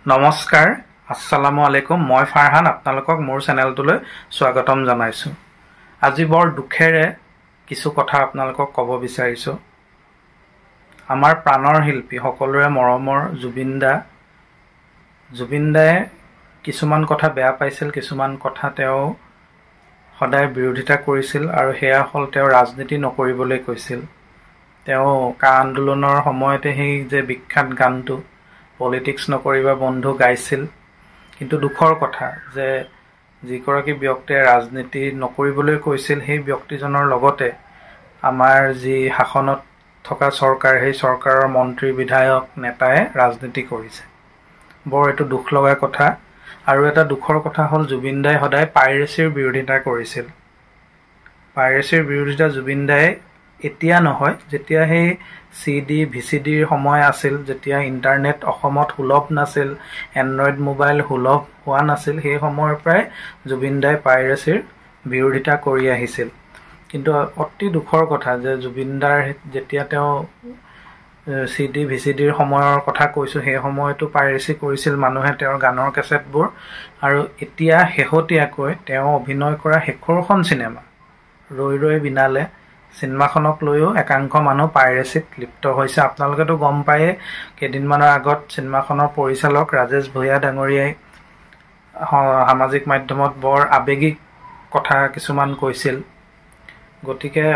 নমস্কাৰ, আসসালামু আলাইকুম। মই ফাৰহান আপোনালোকক মোৰ চেনেলটোলৈ স্বাগতম জনাইছোঁ। আজি বৰ দুখেৰে কিছু কথা আপোনালোকক ক'ব বিচাৰিছোঁ। আমাৰ প্ৰাণৰ শিল্পী, সকলোৰে মৰমৰ জুবিন দায়ে কিছুমান কথা বেয়া পাইছিল, কিছুমান কথা তেওঁ সদায় বিৰোধিতা কৰিছিল আৰু সেয়া হ'ল তেওঁ ৰাজনীতি নকৰিবলৈ কৈছিল। তেওঁ কা আন্দোলনৰ সময়তে সেই যে বিখ্যাত গানটো পলিটিক্স নকৰিবা বন্ধু গাইছিল। কিন্তু দুখৰ কথা যে যিগৰাকী ব্যক্তিয়ে ৰাজনীতি নকৰিবলৈ কৈছিল সেই ব্যক্তিজনৰ লগতে আমাৰ যি শাসনত থকা চৰকাৰ, সেই চৰকাৰৰ মন্ত্ৰী বিধায়ক নেতাই ৰাজনীতি কৰিছে। বৰ এইটো দুখ লগা কথা। আৰু এটা দুখৰ কথা হ'ল জুবিন দাই সদায় পাইৰেচিৰ বিৰোধিতা কৰিছিল। পাইৰেচিৰ বিৰোধিতা জুবিন দাই এতিয়া নহয়, যেতিয়া সেই CD VCDৰ সময় আছিল, যেতিয়া ইণ্টাৰনেট অসমত সুলভ নাছিল, এণ্ড্ৰইড মোবাইল সুলভ হোৱা নাছিল, সেই সময়ৰ পৰাই জুবিন দাই পাইৰেচিৰ বিৰোধিতা কৰি আহিছিল। কিন্তু অতি দুখৰ কথা যে জুবিন দাৰ যেতিয়া তেওঁ CD VCDৰ সময়ৰ কথা কৈছোঁ, সেই সময়তো পাইৰেচি কৰিছিল মানুহে তেওঁৰ গানৰ কেছেটবোৰ। আৰু এতিয়া শেহতীয়াকৈ তেওঁ অভিনয় কৰা শেষৰখন চিনেমা ৰৈ ৰৈ বিনালে, চিনেমাখনক লৈও একাংশ মানুহ পাইৰেচিত লিপ্ত হৈছে। আপোনালোকেতো গম পায়ে, কেইদিনমানৰ আগত চিনেমাখনৰ পৰিচালক ৰাজেশ ভূঞা ডাঙৰীয়াই সামাজিক মাধ্যমত বৰ আৱেগিক কথা কিছুমান কৈছিল। গতিকে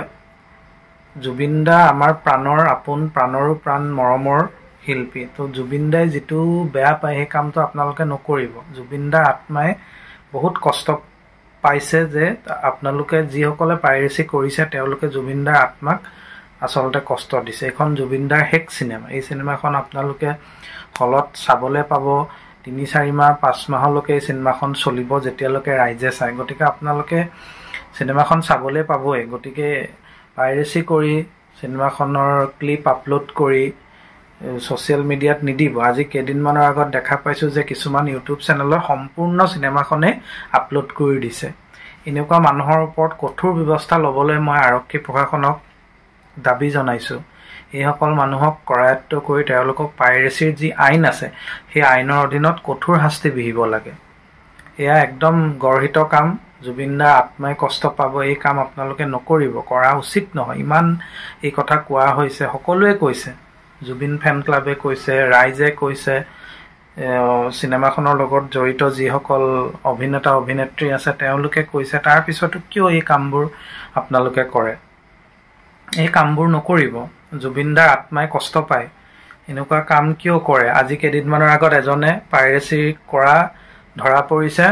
জুবিন দা আমাৰ প্ৰাণৰ আপোন, প্ৰাণৰো প্ৰাণ, মৰমৰ শিল্পী। তো জুবিন দাই যিটো বেয়া পায় সেই কামটো আপোনালোকে নকৰিব। জুবিন দাৰ আত্মাই বহুত কষ্ট পাইছে যে আপোনালোকে যিসকলে পাইৰেচি কৰিছে তেওঁলোকে জুবিন দাৰ আত্মাক আচলতে কষ্ট দিছে। এইখন জুবিন দাৰ শেষ চিনেমা। এই চিনেমাখন আপোনালোকে হলত চাবলৈ পাব। ৩-৪ মাহ 5 মাহলৈকে এই চিনেমাখন চলিব, যেতিয়ালৈকে ৰাইজে চায়। গতিকে আপোনালোকে চিনেমাখন চাবলৈ পাবই। গতিকে পাইৰেচি কৰি চিনেমাখনৰ ক্লিপ আপলোড কৰি ছ'চিয়েল মিডিয়াত নিদিব। আজি কেইদিনমানৰ আগত দেখা পাইছোঁ যে কিছুমান ইউটিউব চেনেলত সম্পূৰ্ণ চিনেমাখনেই আপলোড কৰি দিছে। এনেকুৱা মানুহৰ ওপৰত কঠোৰ ব্যৱস্থা ল'বলৈ মই আৰক্ষী প্ৰশাসনক দাবী জনাইছোঁ। এইসকল মানুহক কৰায়ত্ব কৰি তেওঁলোকক পাইৰেচিৰ যি আইন আছে সেই আইনৰ অধীনত কঠোৰ শাস্তি বিহিব লাগে। এয়া একদম গৰ্হিত কাম। জুবিন দাৰ আত্মাই কষ্ট পাব। এই কাম আপোনালোকে নকৰিব, কৰা উচিত নহয়। ইমান এই কথা কোৱা হৈছে, সকলোৱে কৈছে, জুবিন ফেন ক্লাবে কৈছে, ৰাইজে কৈছে, চিনেমাখনৰ লগত জড়িত যিসকল অভিনেতা অভিনেত্ৰী আছে তেওঁলোকে কৈছে। তাৰপিছতো কিয় এই কামবোৰ আপোনালোকে কৰে? এই কামবোৰ নকৰিব। জুবিন দাৰ আত্মাই কষ্ট পায়, এনেকুৱা কাম কিয় কৰে? আজি কেইদিনমানৰ আগত এজনে পাইৰেচি কৰা ধৰা পৰিছে।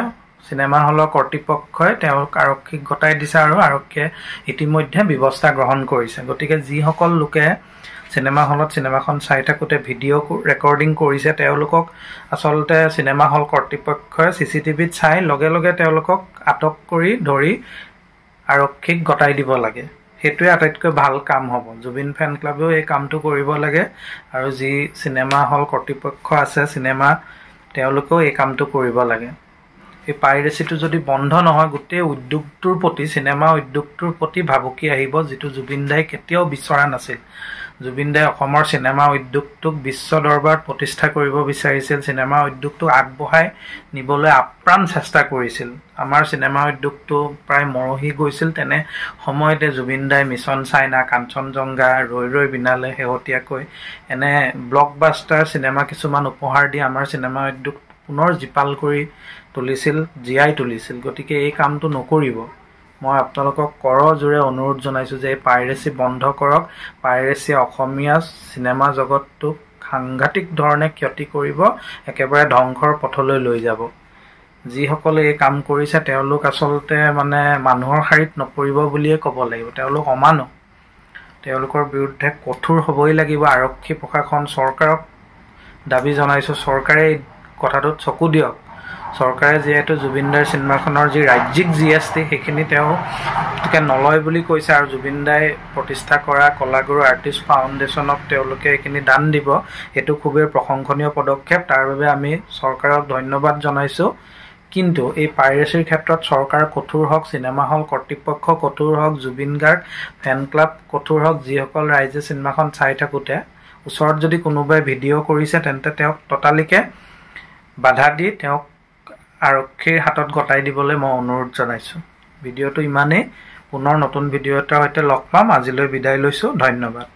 চিনেমা হলৰ কৰ্তৃপক্ষই তেওঁক আৰক্ষীক গতাই দিছে আৰু আৰক্ষীয়ে ইতিমধ্যে ব্যৱস্থা গ্ৰহণ কৰিছে। গতিকে যিসকল লোকে চিনেমা হলত চিনেমাখন চাই থাকোঁতে ভিডিঅ' ৰেকৰ্ডিং কৰিছে তেওঁলোকক আচলতে চিনেমা হল কৰ্তৃপক্ষই CCTVত চাই লগে লগে তেওঁলোকক আটক কৰি ধৰি আৰক্ষীক গতাই দিব লাগে। সেইটোৱে আটাইতকৈ ভাল কাম হ'ব। জুবিন ফেন ক্লাবেও এই কামটো কৰিব লাগে আৰু যি চিনেমা হল কৰ্তৃপক্ষ আছে তেওঁলোকেও এই কামটো কৰিব লাগে। এই পাইৰেচিটো যদি বন্ধ নহয়, গোটেই উদ্যোগটোৰ প্ৰতি, চিনেমা উদ্যোগটোৰ প্ৰতি ভাবুকি আহিব, যিটো জুবিন দাই কেতিয়াও বিচৰা নাছিল। জুবিন দাই অসমৰ চিনেমা উদ্যোগটোক বিশ্ব দৰবাৰত প্ৰতিষ্ঠা কৰিব বিচাৰিছিল। চিনেমা উদ্যোগটোক আগবঢ়াই নিবলৈ আপ্ৰাণ চেষ্টা কৰিছিল। আমাৰ চিনেমা উদ্যোগটো প্ৰায় মৰহি গৈছিল। তেনে সময়তে জুবিন দাই মিছন চাইনা, কাঞ্চনজংঘা, ৰৈ ৰৈ বিনালে, শেহতীয়াকৈ এনে ব্লকবাষ্টাৰ চিনেমা কিছুমান উপহাৰ দি আমাৰ চিনেমা উদ্যোগ পুনৰ জীপাল কৰি তুলিছিল, জীয়াই তুলিছিল। গতিকে এই কামটো নকৰিব। মই আপোনালোকক কৰজোৰে অনুৰোধ জনাইছোঁ যে এই পাইৰেচি বন্ধ কৰক। পাইৰেচিয়ে অসমীয়া চিনেমা জগতটোক সাংঘাতিক ধৰণে ক্ষতি কৰিব, একেবাৰে ধ্বংসৰ পথলৈ লৈ যাব। যিসকলে এই কাম কৰিছে তেওঁলোক আচলতে মানুহৰ শাৰীত নপৰিব বুলিয়ে ক'ব লাগিব। তেওঁলোক অমানুহ। তেওঁলোকৰ বিৰুদ্ধে কঠোৰ হ'বই লাগিব। আৰক্ষী প্ৰশাসন, চৰকাৰক দাবী জনাইছোঁ, চৰকাৰে এই কথাটোত চকু দিয়ক। চৰকাৰে যিহেতু জুবিন দাৰ চিনেমাখনৰ যি ৰাজ্যিক GST সেইখিনি তেওঁলোকে নলয় বুলি কৈছে আৰু জুবিন দাই প্ৰতিষ্ঠা কৰা কলাগুৰু আৰ্টিষ্ট ফাউণ্ডেশ্যনক তেওঁলোকে এইখিনি দান দিব। এইটো খুবেই প্ৰশংসনীয় পদক্ষেপ। তাৰ বাবে আমি চৰকাৰক ধন্যবাদ জনাইছোঁ। কিন্তু এই পাইৰেচিৰ ক্ষেত্ৰত চৰকাৰ কঠোৰ হওক, চিনেমা হল কৰ্তৃপক্ষ কঠোৰ হওক, জুবিন গাৰ্গ ফেন ক্লাব কঠোৰ হওক। যিসকল ৰাইজে চিনেমাখন চাই থাকোঁতে ওচৰত যদি কোনোবাই ভিডিঅ' কৰিছে তেন্তে তেওঁক ততালিকে বাধা দি তেওঁক আৰক্ষীৰ হাতত গতাই দিবলৈ মই অনুৰোধ জনাইছোঁ। ভিডিঅ'টো ইমানেই। পুনৰ নতুন ভিডিঅ' এটাৰ সৈতে লগ পাম। আজিলৈ বিদায় লৈছোঁ। ধন্যবাদ।